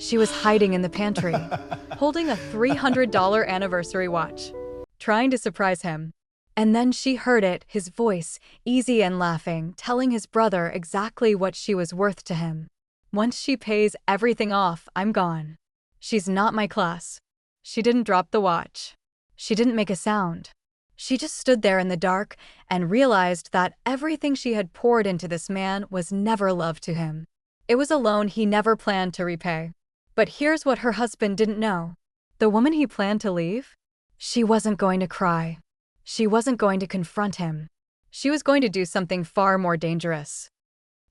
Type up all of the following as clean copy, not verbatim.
She was hiding in the pantry, holding a $300 anniversary watch, trying to surprise him. And then she heard it, his voice, easy and laughing, telling his brother exactly what she was worth to him. Once she pays everything off, I'm gone. She's not my class. She didn't drop the watch. She didn't make a sound. She just stood there in the dark and realized that everything she had poured into this man was never love to him. It was a loan he never planned to repay. But here's what her husband didn't know. The woman he planned to leave? She wasn't going to cry. She wasn't going to confront him. She was going to do something far more dangerous.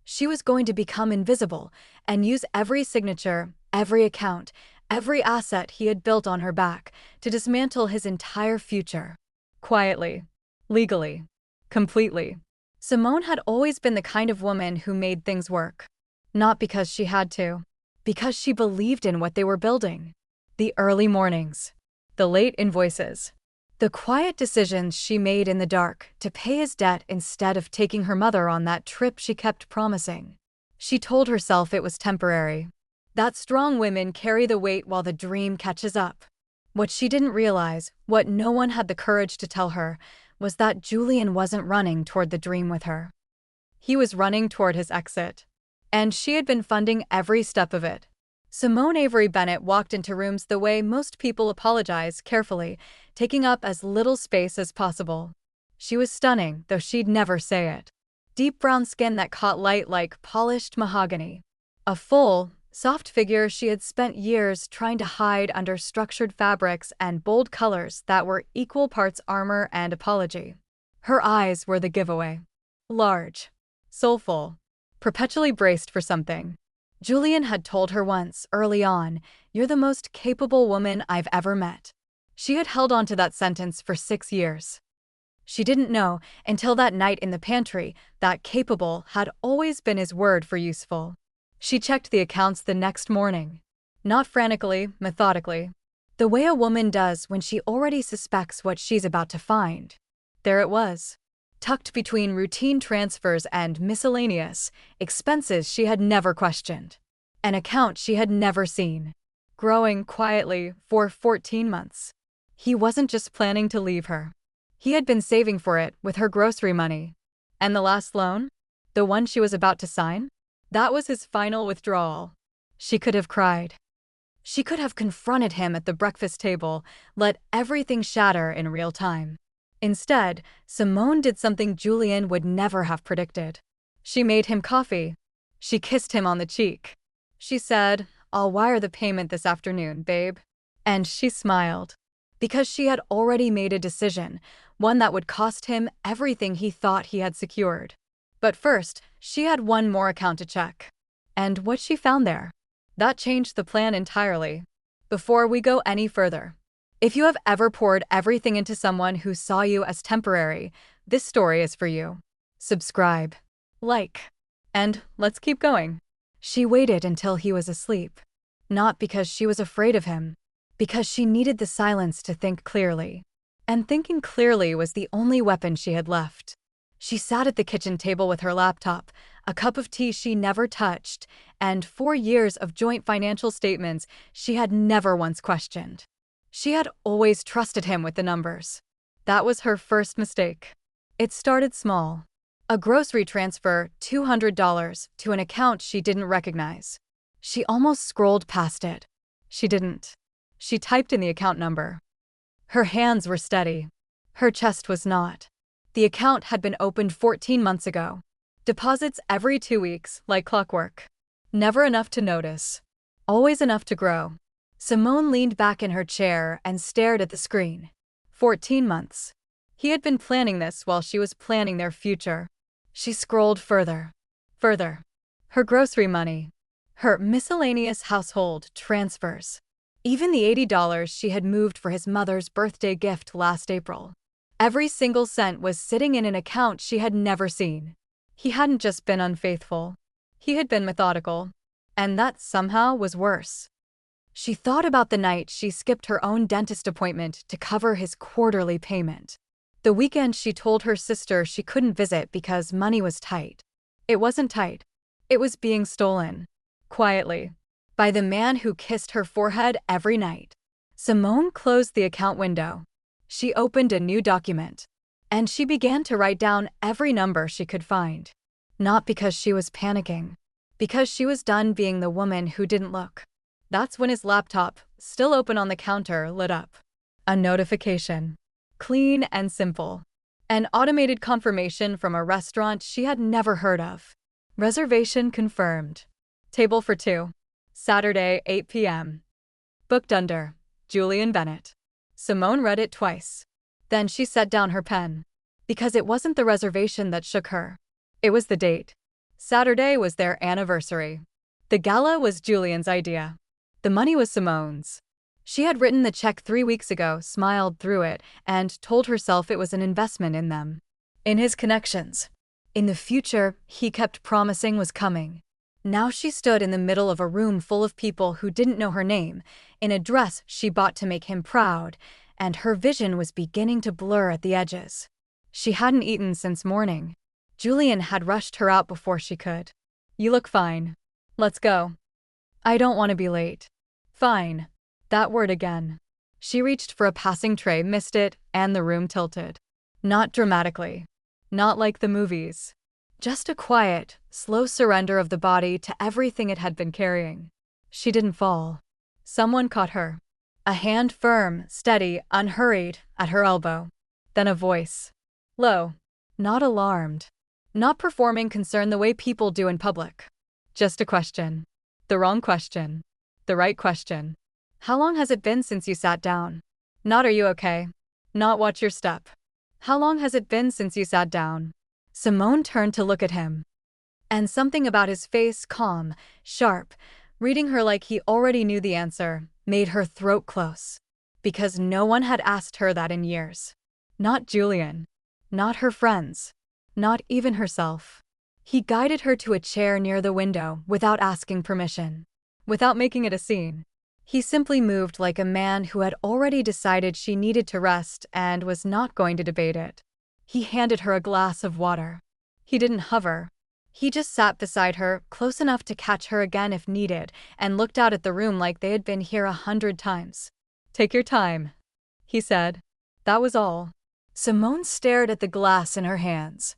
She was going to become invisible and use every signature, every account, every asset he had built on her back to dismantle his entire future. Quietly, legally, completely. Simone had always been the kind of woman who made things work. Not because she had to, because she believed in what they were building. The early mornings, the late invoices, the quiet decisions she made in the dark to pay his debt instead of taking her mother on that trip she kept promising. She told herself it was temporary, that strong women carry the weight while the dream catches up. What she didn't realize, what no one had the courage to tell her, was that Julian wasn't running toward the dream with her. He was running toward his exit. And she had been funding every step of it. Simone Avery Bennett walked into rooms the way most people apologize, carefully, taking up as little space as possible. She was stunning, though she'd never say it. Deep brown skin that caught light like polished mahogany. A full, soft figure she had spent years trying to hide under structured fabrics and bold colors that were equal parts armor and apology. Her eyes were the giveaway. Large, soulful, perpetually braced for something. Julian had told her once, early on, "You're the most capable woman I've ever met." She had held on to that sentence for 6 years. She didn't know, until that night in the pantry, that capable had always been his word for useful. She checked the accounts the next morning. Not frantically, methodically. The way a woman does when she already suspects what she's about to find. There it was. Tucked between routine transfers and miscellaneous expenses she had never questioned. An account she had never seen. Growing quietly for 14 months. He wasn't just planning to leave her. He had been saving for it with her grocery money. And the last loan? The one she was about to sign? That was his final withdrawal. She could have cried. She could have confronted him at the breakfast table, let everything shatter in real time. Instead, Simone did something Julian would never have predicted. She made him coffee. She kissed him on the cheek. She said, "I'll wire the payment this afternoon, babe." And she smiled. Because she had already made a decision, one that would cost him everything he thought he had secured. But first, she had one more account to check. And what she found there, that changed the plan entirely. Before we go any further, if you have ever poured everything into someone who saw you as temporary, this story is for you. Subscribe, like, and let's keep going. She waited until he was asleep. Not because she was afraid of him, because she needed the silence to think clearly. And thinking clearly was the only weapon she had left. She sat at the kitchen table with her laptop, a cup of tea she never touched, and 4 years of joint financial statements she had never once questioned. She had always trusted him with the numbers. That was her first mistake. It started small. A grocery transfer, $200, to an account she didn't recognize. She almost scrolled past it. She didn't. She typed in the account number. Her hands were steady. Her chest was not. The account had been opened 14 months ago. Deposits every 2 weeks, like clockwork. Never enough to notice. Always enough to grow. Simone leaned back in her chair and stared at the screen. 14 months. He had been planning this while she was planning their future. She scrolled further. Further. Her grocery money. Her miscellaneous household transfers. Even the $80 she had moved for his mother's birthday gift last April. Every single cent was sitting in an account she had never seen. He hadn't just been unfaithful. He had been methodical. And that somehow was worse. She thought about the night she skipped her own dentist appointment to cover his quarterly payment. The weekend she told her sister she couldn't visit because money was tight. It wasn't tight. It was being stolen. Quietly. by the man who kissed her forehead every night. Simone closed the account window. She opened a new document, and she began to write down every number she could find. Not because she was panicking, because she was done being the woman who didn't look. That's when his laptop, still open on the counter, lit up. A notification. Clean and simple. An automated confirmation from a restaurant she had never heard of. Reservation confirmed. Table for 2. Saturday, 8 p.m. Booked under Julian Bennett. Simone read it twice. Then she set down her pen. Because it wasn't the reservation that shook her. It was the date. Saturday was their anniversary. The gala was Julian's idea. The money was Simone's. She had written the check 3 weeks ago, smiled through it, and told herself it was an investment in them. In his connections. In the future he kept promising was coming. Now she stood in the middle of a room full of people who didn't know her name, in a dress she bought to make him proud, and her vision was beginning to blur at the edges. She hadn't eaten since morning. Julian had rushed her out before she could. You look fine. Let's go. I don't want to be late. Fine. That word again. She reached for a passing tray, missed it, and the room tilted. Not dramatically. Not like the movies. Just a quiet, slow surrender of the body to everything it had been carrying. She didn't fall. Someone caught her. A hand firm, steady, unhurried, at her elbow. Then a voice. Low. Not alarmed. Not performing concern the way people do in public. Just a question. The wrong question. The right question. How long has it been since you sat down? Not are you okay? Not watch your step. How long has it been since you sat down? Simone turned to look at him. And something about his face, calm, sharp, reading her like he already knew the answer, made her throat close. Because no one had asked her that in years. Not Julian. Not her friends. Not even herself. He guided her to a chair near the window without asking permission. Without making it a scene. He simply moved like a man who had already decided she needed to rest and was not going to debate it. He handed her a glass of water. He didn't hover. He just sat beside her, close enough to catch her again if needed, and looked out at the room like they had been here 100 times. Take your time, he said. That was all. Simone stared at the glass in her hands.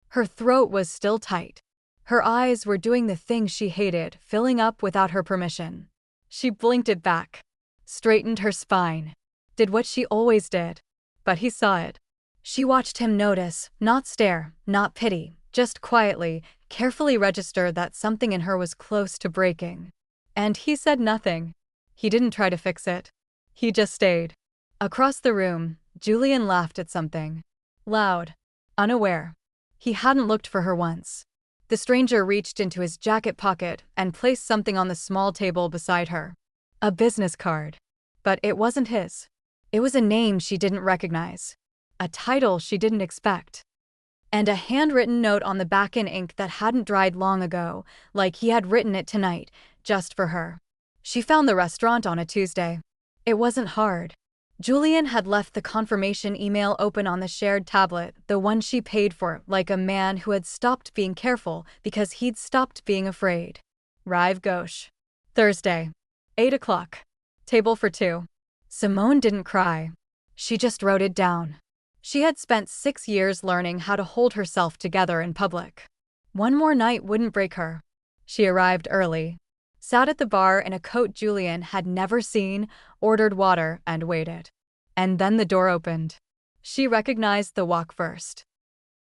Her throat was still tight. Her eyes were doing the thing she hated, filling up without her permission. She blinked it back, straightened her spine, did what she always did. But he saw it. She watched him notice, not stare, not pity, just quietly, carefully register that something in her was close to breaking. And he said nothing. He didn't try to fix it. He just stayed. Across the room, Julian laughed at something. Loud. Unaware. He hadn't looked for her once. The stranger reached into his jacket pocket and placed something on the small table beside her. A business card. But it wasn't his. It was a name she didn't recognize. A title she didn't expect. And a handwritten note on the back in ink that hadn't dried long ago, like he had written it tonight, just for her. She found the restaurant on a Tuesday. It wasn't hard. Julian had left the confirmation email open on the shared tablet, the one she paid for, like a man who had stopped being careful because he'd stopped being afraid. Rive gauche. Thursday. 8 o'clock. Table for 2. Simone didn't cry. She just wrote it down. She had spent 6 years learning how to hold herself together in public. One more night wouldn't break her. She arrived early. Sat at the bar in a coat Julian had never seen, ordered water, and waited. And then the door opened. She recognized the walk first.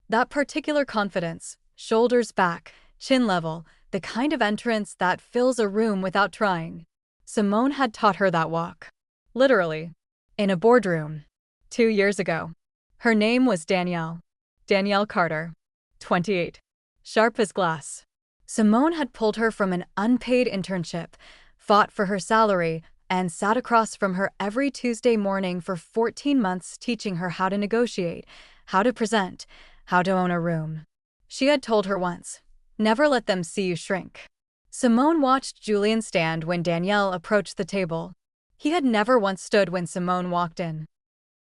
That particular confidence, shoulders back, chin level, the kind of entrance that fills a room without trying. Simone had taught her that walk. Literally. In a boardroom. 2 years ago. Her name was Danielle. Danielle Carter. 28. Sharp as glass. Simone had pulled her from an unpaid internship, fought for her salary, and sat across from her every Tuesday morning for 14 months teaching her how to negotiate, how to present, how to own a room. She had told her once, never let them see you shrink. Simone watched Julian stand when Danielle approached the table. He had never once stood when Simone walked in.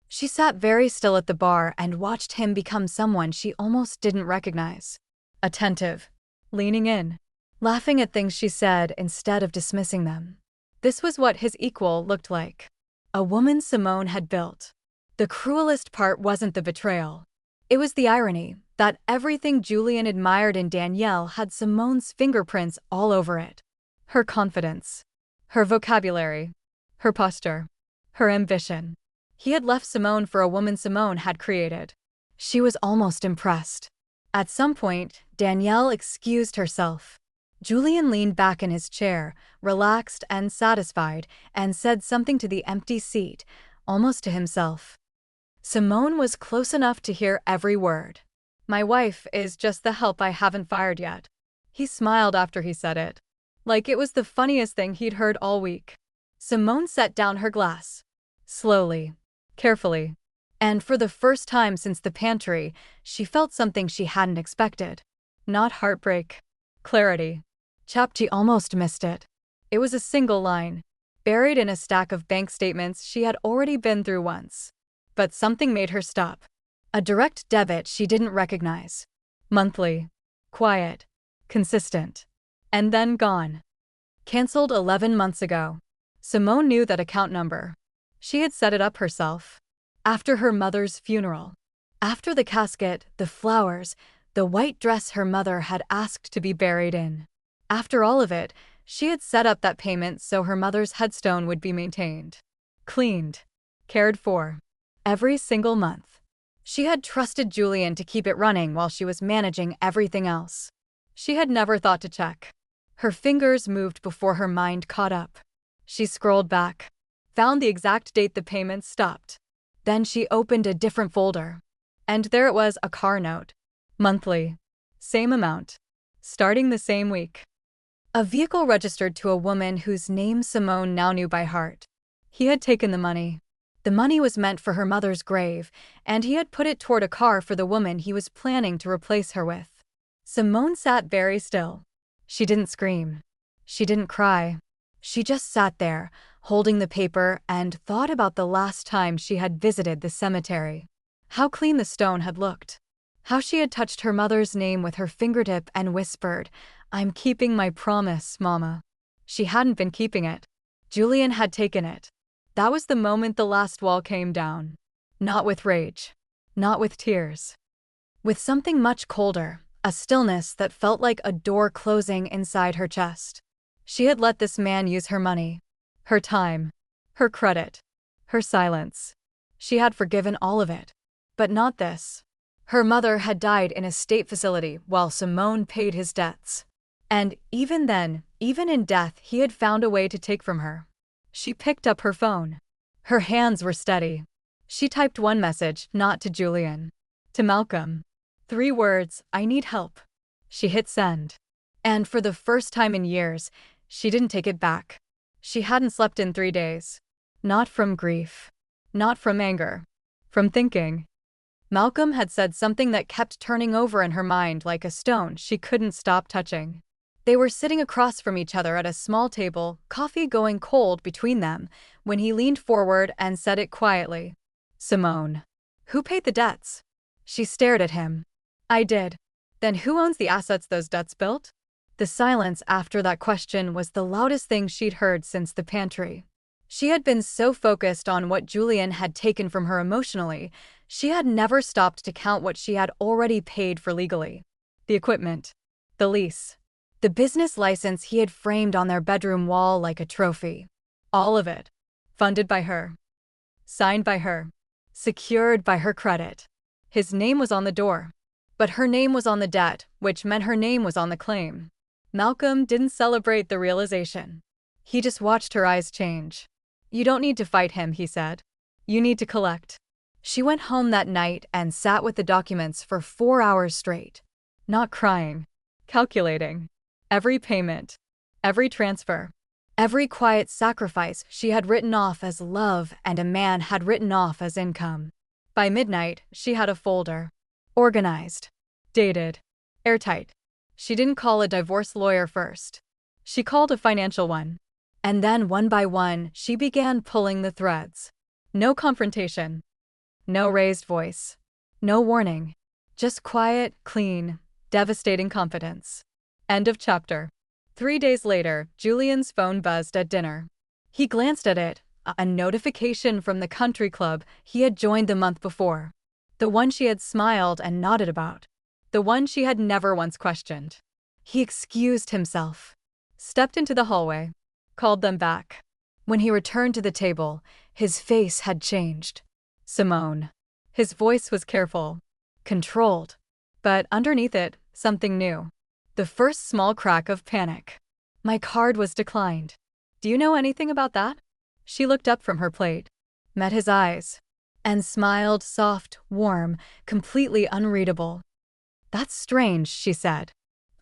She sat very still at the bar and watched him become someone she almost didn't recognize. Attentive. Leaning in. laughing at things she said instead of dismissing them. This was what his equal looked like. A woman Simone had built. The cruelest part wasn't the betrayal. It was the irony that everything Julian admired in Danielle had Simone's fingerprints all over it. Her confidence, her vocabulary, her posture, her ambition. He had left Simone for a woman Simone had created. She was almost impressed. At some point, Danielle excused herself. Julian leaned back in his chair, relaxed and satisfied, and said something to the empty seat, almost to himself. Simone was close enough to hear every word. "My wife is just the help I haven't fired yet." He smiled after he said it, like it was the funniest thing he'd heard all week. Simone set down her glass. Slowly, carefully. And for the first time since the pantry, she felt something she hadn't expected. Not heartbreak. Clarity. Chapti almost missed it. It was a single line, buried in a stack of bank statements she had already been through once. But something made her stop. A direct debit she didn't recognize. Monthly. Quiet. Consistent. And then gone. Cancelled 11 months ago. Simone knew that account number. She had set it up herself. After her mother's funeral. After the casket, the flowers, the white dress her mother had asked to be buried in. After all of it, she had set up that payment so her mother's headstone would be maintained. Cleaned. Cared for. Every single month. She had trusted Julian to keep it running while she was managing everything else. She had never thought to check. Her fingers moved before her mind caught up. She scrolled back. Found the exact date the payments stopped. Then she opened a different folder. And there it was, a car note. Monthly. Same amount. Starting the same week. A vehicle registered to a woman whose name Simone now knew by heart. He had taken the money. The money was meant for her mother's grave, and he had put it toward a car for the woman he was planning to replace her with. Simone sat very still. She didn't scream. She didn't cry. She just sat there, holding the paper, and thought about the last time she had visited the cemetery. How clean the stone had looked. How she had touched her mother's name with her fingertip and whispered, "I'm keeping my promise, Mama." She hadn't been keeping it. Julian had taken it. That was the moment the last wall came down. Not with rage. Not with tears. With something much colder, a stillness that felt like a door closing inside her chest. She had let this man use her money, her time, her credit, her silence. She had forgiven all of it. But not this. Her mother had died in a state facility while Simone paid his debts. And even then, even in death, he had found a way to take from her. She picked up her phone. Her hands were steady. She typed one message, not to Julian. To Malcolm. 3 words, "I need help." She hit send. And for the first time in years, she didn't take it back. She hadn't slept in 3 days. Not from grief. Not from anger. From thinking. Malcolm had said something that kept turning over in her mind like a stone she couldn't stop touching. They were sitting across from each other at a small table, coffee going cold between them, when he leaned forward and said it quietly. "Simone. Who paid the debts?" She stared at him. "I did." "Then who owns the assets those debts built?" The silence after that question was the loudest thing she'd heard since the pantry. She had been so focused on what Julian had taken from her emotionally, she had never stopped to count what she had already paid for legally. The equipment. The lease. The business license he had framed on their bedroom wall like a trophy. All of it. Funded by her. Signed by her. Secured by her credit. His name was on the door. But her name was on the debt, which meant her name was on the claim. Malcolm didn't celebrate the realization. He just watched her eyes change. "You don't need to fight him," he said. "You need to collect." She went home that night and sat with the documents for 4 hours straight. Not crying. Calculating. Every payment. Every transfer. Every quiet sacrifice she had written off as love and a man had written off as income. By midnight, she had a folder. Organized. Dated. Airtight. She didn't call a divorce lawyer first. She called a financial one. And then one by one, she began pulling the threads. No confrontation. No raised voice. No warning. Just quiet, clean, devastating confidence. End of chapter. 3 days later, Julian's phone buzzed at dinner. He glanced at it, a notification from the country club he had joined the month before. The one she had smiled and nodded about. The one she had never once questioned. He excused himself, stepped into the hallway, called them back. When he returned to the table, his face had changed. Simone. His voice was careful, controlled, but underneath it, something new. The first small crack of panic. My card was declined. Do you know anything about that? She looked up from her plate, met his eyes, and smiled, soft, warm, completely unreadable. That's strange, she said.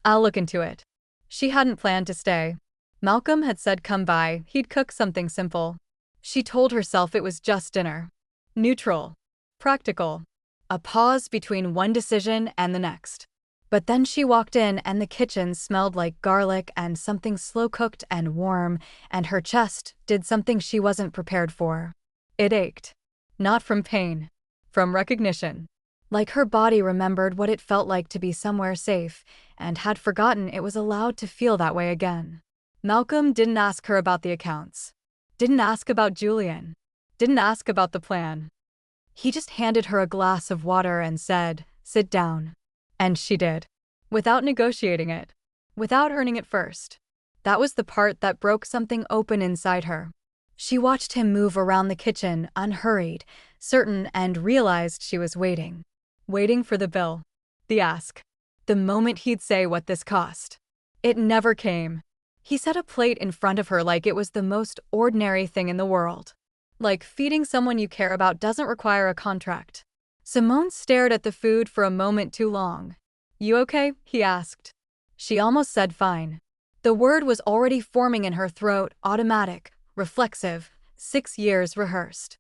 I'll look into it. She hadn't planned to stay. Malcolm had said come by, he'd cook something simple. She told herself it was just dinner. Neutral. Practical. A pause between one decision and the next. But then she walked in and the kitchen smelled like garlic and something slow-cooked and warm, and her chest did something she wasn't prepared for. It ached. Not from pain. From recognition. Like her body remembered what it felt like to be somewhere safe, and had forgotten it was allowed to feel that way again. Malcolm didn't ask her about the accounts. Didn't ask about Julian. Didn't ask about the plan. He just handed her a glass of water and said, "Sit down." And she did. Without negotiating it. Without earning it first. That was the part that broke something open inside her. She watched him move around the kitchen, unhurried, certain, and realized she was waiting. Waiting for the bill. The ask. The moment he'd say what this cost. It never came. He set a plate in front of her like it was the most ordinary thing in the world. Like feeding someone you care about doesn't require a contract. Simone stared at the food for a moment too long. You okay? He asked. She almost said fine. The word was already forming in her throat, automatic, reflexive, 6 years rehearsed.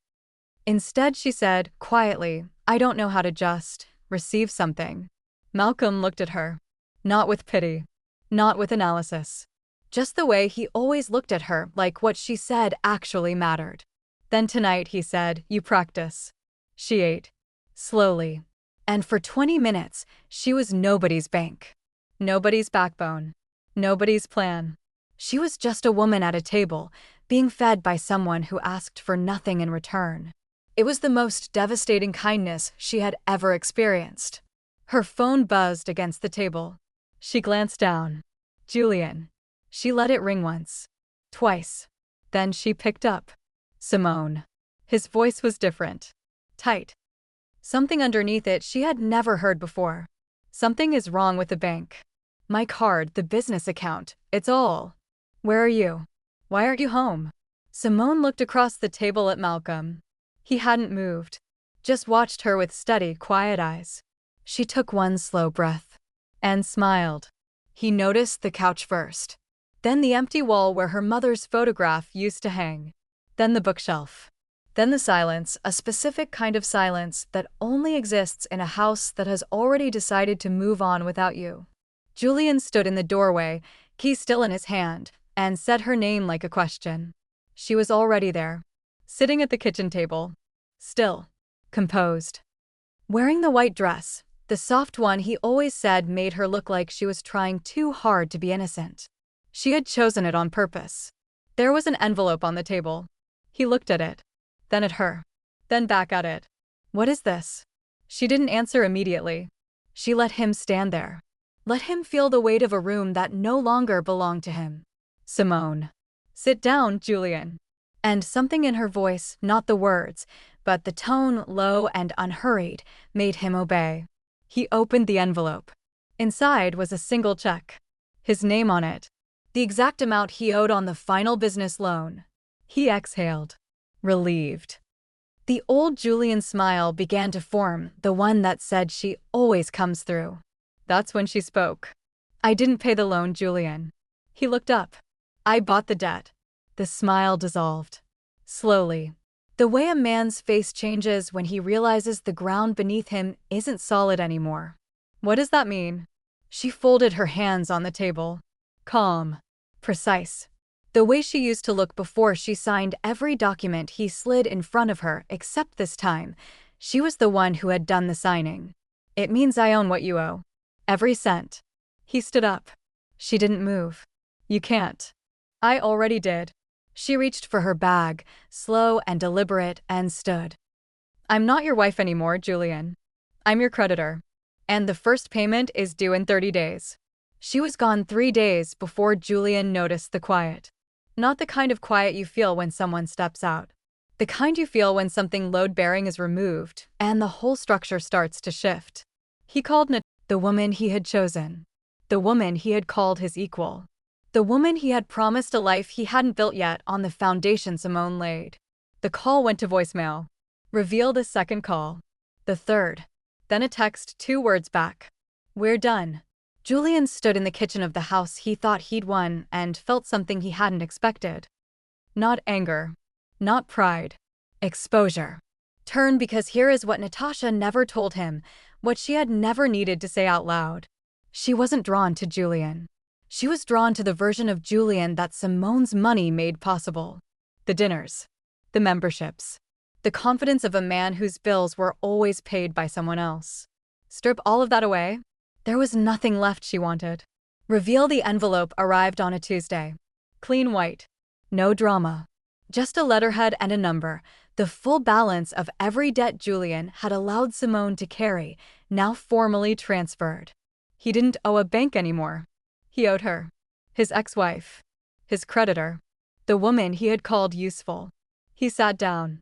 Instead, she said, quietly, I don't know how to just receive something. Malcolm looked at her. Not with pity. Not with analysis. Just the way he always looked at her, like what she said actually mattered. Then tonight, he said, you practice. She ate. Slowly. And for 20 minutes, she was nobody's bank. Nobody's backbone. Nobody's plan. She was just a woman at a table, being fed by someone who asked for nothing in return. It was the most devastating kindness she had ever experienced. Her phone buzzed against the table. She glanced down. Julian. She let it ring once. Twice. Then she picked up. Simone. His voice was different. Tight. Something underneath it she had never heard before. Something is wrong with the bank. My card, the business account, it's all. Where are you? Why aren't you home? Simone looked across the table at Malcolm. He hadn't moved. Just watched her with steady, quiet eyes. She took one slow breath. And smiled. He noticed the couch first. Then the empty wall where her mother's photograph used to hang. Then the bookshelf. Then the silence, a specific kind of silence that only exists in a house that has already decided to move on without you. Julian stood in the doorway, key still in his hand, and said her name like a question. She was already there. Sitting at the kitchen table. Still. Composed. Wearing the white dress, the soft one he always said made her look like she was trying too hard to be innocent. She had chosen it on purpose. There was an envelope on the table. He looked at it. Then at her. Then back at it. What is this? She didn't answer immediately. She let him stand there. Let him feel the weight of a room that no longer belonged to him. Simone. Sit down, Julian. And something in her voice, not the words, but the tone, low and unhurried, made him obey. He opened the envelope. Inside was a single check. His name on it. The exact amount he owed on the final business loan. He exhaled. Relieved. The old Julian smile began to form, the one that said she always comes through. That's when she spoke. I didn't pay the loan, Julian. He looked up. I bought the debt. The smile dissolved. Slowly. The way a man's face changes when he realizes the ground beneath him isn't solid anymore. What does that mean? She folded her hands on the table. Calm. Precise. The way she used to look before she signed every document he slid in front of her, except this time, she was the one who had done the signing. It means I own what you owe. Every cent. He stood up. She didn't move. You can't. I already did. She reached for her bag, slow and deliberate, and stood. I'm not your wife anymore, Julian. I'm your creditor. And the first payment is due in 30 days. She was gone 3 days before Julian noticed the quiet. Not the kind of quiet you feel when someone steps out. The kind you feel when something load-bearing is removed, and the whole structure starts to shift. He called the woman he had chosen. The woman he had called his equal. The woman he had promised a life he hadn't built yet on the foundation Simone laid. The call went to voicemail. Revealed a second call. The third. Then a text, 2 words back. We're done. Julian stood in the kitchen of the house he thought he'd won and felt something he hadn't expected. Not anger. Not pride. Exposure. Turn, because here is what Natasha never told him, what she had never needed to say out loud. She wasn't drawn to Julian. She was drawn to the version of Julian that Simone's money made possible. The dinners. The memberships. The confidence of a man whose bills were always paid by someone else. Strip all of that away. There was nothing left she wanted. Reveal the envelope arrived on a Tuesday. Clean white. No drama. Just a letterhead and a number, the full balance of every debt Julian had allowed Simone to carry, now formally transferred. He didn't owe a bank anymore. He owed her. His ex-wife. His creditor. The woman he had called useful. He sat down.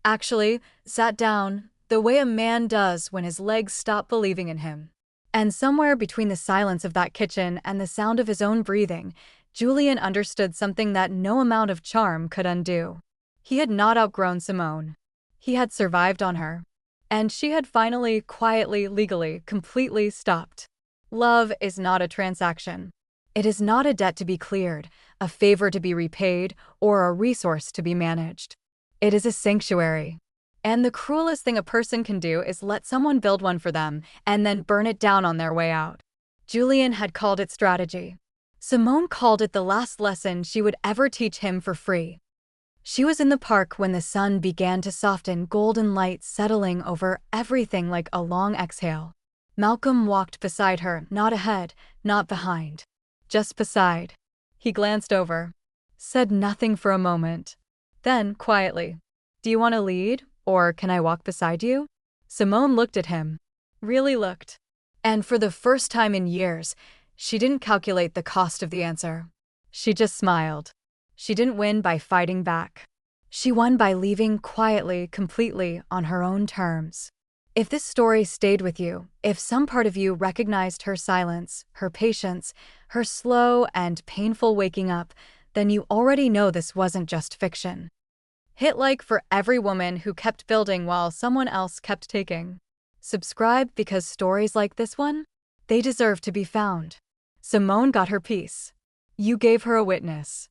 Actually, sat down, the way a man does when his legs stop believing in him. And somewhere between the silence of that kitchen and the sound of his own breathing, Julian understood something that no amount of charm could undo. He had not outgrown Simone. He had survived on her. And she had finally, quietly, legally, completely stopped. Love is not a transaction. It is not a debt to be cleared, a favor to be repaid, or a resource to be managed. It is a sanctuary. And the cruelest thing a person can do is let someone build one for them and then burn it down on their way out. Julian had called it strategy. Simone called it the last lesson she would ever teach him for free. She was in the park when the sun began to soften, golden light settling over everything like a long exhale. Malcolm walked beside her, not ahead, not behind. Just beside. He glanced over. Said nothing for a moment. Then, quietly, "Do you want to lead, or can I walk beside you?" Simone looked at him. Really looked. And for the first time in years, she didn't calculate the cost of the answer. She just smiled. She didn't win by fighting back. She won by leaving quietly, completely, on her own terms. If this story stayed with you, if some part of you recognized her silence, her patience, her slow and painful waking up, then you already know this wasn't just fiction. Hit like for every woman who kept building while someone else kept taking. Subscribe, because stories like this one, they deserve to be found. Simone got her piece. You gave her a witness.